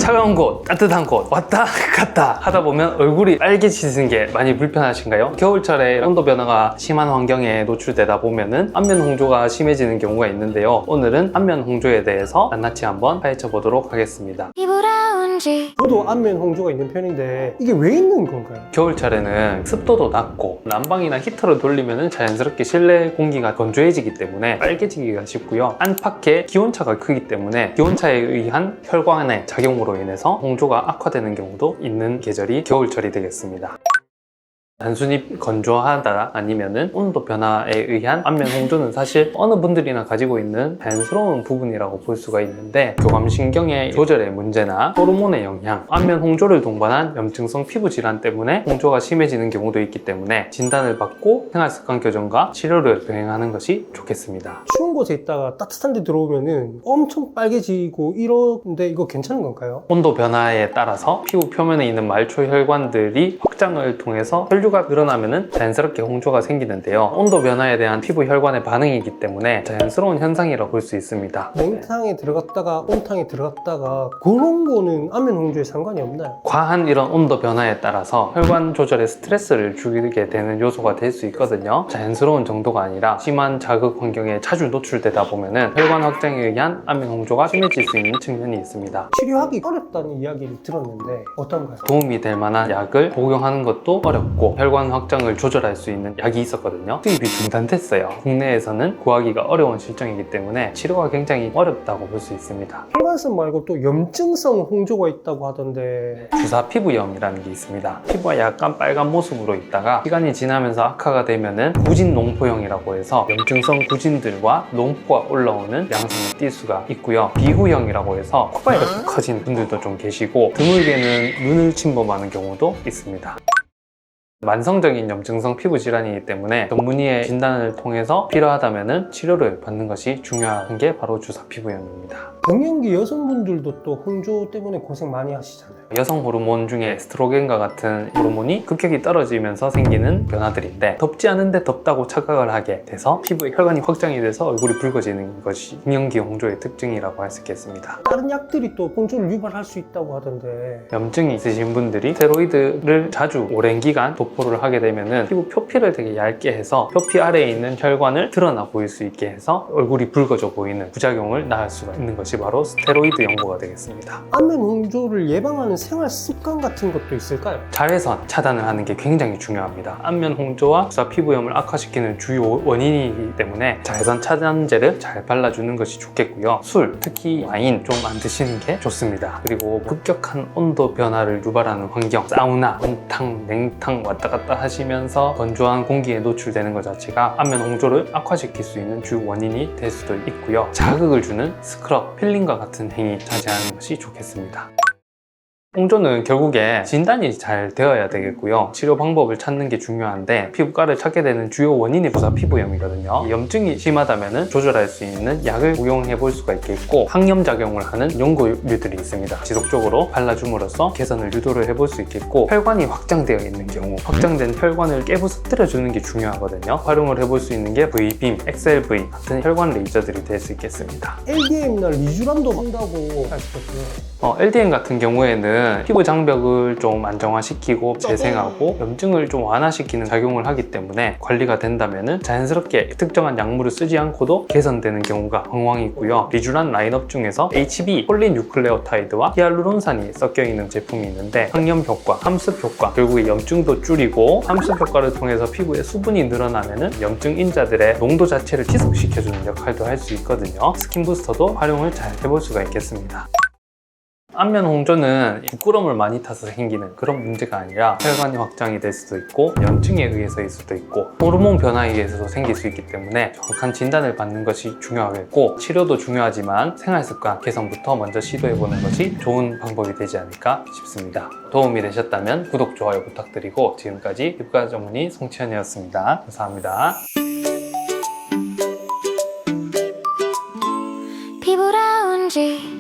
차가운 곳, 따뜻한 곳 왔다 갔다 하다 보면 얼굴이 빨개지는 게 많이 불편하신가요? 겨울철에 온도 변화가 심한 환경에 노출되다 보면은 안면 홍조가 심해지는 경우가 있는데요. 오늘은 안면 홍조에 대해서 낱낱이 한번 파헤쳐 보도록 하겠습니다. 저도 안면 홍조가 있는 편인데 이게 왜 있는 건가요? 겨울철에는 습도도 낮고 난방이나 히터를 돌리면 자연스럽게 실내 공기가 건조해지기 때문에 빨개지기가 쉽고요. 안팎의 기온차가 크기 때문에 기온차에 의한 혈관의 작용으로 인해서 홍조가 악화되는 경우도 있는 계절이 겨울철이 되겠습니다. 단순히 건조하다 아니면은 온도 변화에 의한 안면 홍조는 사실 어느 분들이나 가지고 있는 자연스러운 부분이라고 볼 수가 있는데, 교감신경의 조절의 문제나 호르몬의 영향, 안면 홍조를 동반한 염증성 피부 질환 때문에 홍조가 심해지는 경우도 있기 때문에 진단을 받고 생활습관 교정과 치료를 병행하는 것이 좋겠습니다. 추운 곳에 있다가 따뜻한 데 들어오면은 엄청 빨개지고 이런데 이거 괜찮은 건가요? 온도 변화에 따라서 피부 표면에 있는 말초 혈관들이 확장을 통해서 혈류가 늘어나면 자연스럽게 홍조가 생기는데요. 온도 변화에 대한 피부 혈관의 반응이기 때문에 자연스러운 현상이라고 볼 수 있습니다. 냉탕에 들어갔다가 온탕에 들어갔다가 그런 거는 안면 홍조에 상관이 없나요? 과한 이런 온도 변화에 따라서 혈관 조절에 스트레스를 주게 되는 요소가 될 수 있거든요. 자연스러운 정도가 아니라 심한 자극 환경에 자주 노출되다 보면은 혈관 확장에 의한 안면 홍조가 심해질 수 있는 측면이 있습니다. 치료하기 어렵다는 이야기를 들었는데 어떤가요? 도움이 될 만한 약을 복용하는 것도 어렵고 혈관 확장을 조절할 수 있는 약이 있었거든요. 수입이 중단됐어요. 국내에서는 구하기가 어려운 실정이기 때문에 치료가 굉장히 어렵다고 볼 수 있습니다. 혈관성 말고 또 염증성 홍조가 있다고 하던데 주사 피부염이라는 게 있습니다. 피부가 약간 빨간 모습으로 있다가 시간이 지나면서 악화가 되면은 구진 농포형이라고 해서 염증성 구진들과 농포가 올라오는 양상을 띌 수가 있고요. 비후형이라고 해서 코가 이렇게 커진 분들도 좀 계시고 드물게는 눈을 침범하는 경우도 있습니다. 만성적인 염증성 피부 질환이기 때문에 전문의의 진단을 통해서 필요하다면 치료를 받는 것이 중요한 게 바로 주사 피부염입니다. 갱년기 여성분들도 또 홍조 때문에 고생 많이 하시잖아요. 여성 호르몬 중에 에스트로겐과 같은 호르몬이 급격히 떨어지면서 생기는 변화들인데, 덥지 않은데 덥다고 착각을 하게 돼서 피부에 혈관이 확장이 돼서 얼굴이 붉어지는 것이 갱년기 홍조의 특징이라고 할 수 있겠습니다. 다른 약들이 또 홍조를 유발할 수 있다고 하던데 염증이 있으신 분들이 스테로이드를 자주 오랜 기간 도포를 하게 되면은 피부 표피를 되게 얇게 해서 표피 아래에 있는 혈관을 드러나 보일 수 있게 해서 얼굴이 붉어져 보이는 부작용을 낳을 수가 있는 것이 바로 스테로이드 연고가 되겠습니다. 안면 홍조를 예방하는 생활 습관 같은 것도 있을까요? 자외선 차단을 하는 게 굉장히 중요합니다. 안면 홍조와 주사 피부염을 악화시키는 주요 원인이기 때문에 자외선 차단제를 잘 발라주는 것이 좋겠고요. 술, 특히 와인 좀 안 드시는 게 좋습니다. 그리고 급격한 온도 변화를 유발하는 환경, 사우나, 온탕, 냉탕 왔다 갔다 하시면서 건조한 공기에 노출되는 것 자체가 안면 홍조를 악화시킬 수 있는 주 원인이 될 수도 있고요. 자극을 주는 스크럽, 필링과 같은 행위 자제하는 것이 좋겠습니다. 홍조는 결국에 진단이 잘 되어야 되겠고요. 치료 방법을 찾는 게 중요한데, 피부과를 찾게 되는 주요 원인이 주사 피부염이거든요. 염증이 심하다면 조절할 수 있는 약을 복용해 볼 수가 있겠고, 항염작용을 하는 연고류들이 있습니다. 지속적으로 발라줌으로써 개선을 유도를 해볼 수 있겠고, 혈관이 확장되어 있는 경우 확장된 혈관을 깨부스뜨려 주는 게 중요하거든요. 활용을 해볼 수 있는 게 V빔, XLV 같은 혈관 레이저들이 될 수 있겠습니다. LDM이나 리쥬람도 한다고 하시거든요. LDM 같은 경우에는 피부 장벽을 좀 안정화시키고 재생하고 염증을 좀 완화시키는 작용을 하기 때문에 관리가 된다면 자연스럽게 특정한 약물을 쓰지 않고도 개선되는 경우가 왕왕 있고요. 리쥬란 라인업 중에서 HB, 폴리뉴클레오타이드와 히알루론산이 섞여 있는 제품이 있는데, 항염 효과, 함습 효과, 결국에 염증도 줄이고 함습 효과를 통해서 피부에 수분이 늘어나면 염증 인자들의 농도 자체를 희석시켜주는 역할도 할 수 있거든요. 스킨 부스터도 활용을 잘 해볼 수가 있겠습니다. 안면 홍조는 부끄러움을 많이 타서 생기는 그런 문제가 아니라 혈관이 확장이 될 수도 있고, 염증에 의해서일 수도 있고, 호르몬 변화에 의해서도 생길 수 있기 때문에 정확한 진단을 받는 것이 중요하겠고, 치료도 중요하지만 생활습관 개선부터 먼저 시도해보는 것이 좋은 방법이 되지 않을까 싶습니다. 도움이 되셨다면 구독, 좋아요 부탁드리고, 지금까지 피부과 전문의 송치현이었습니다. 감사합니다. 피부 라운지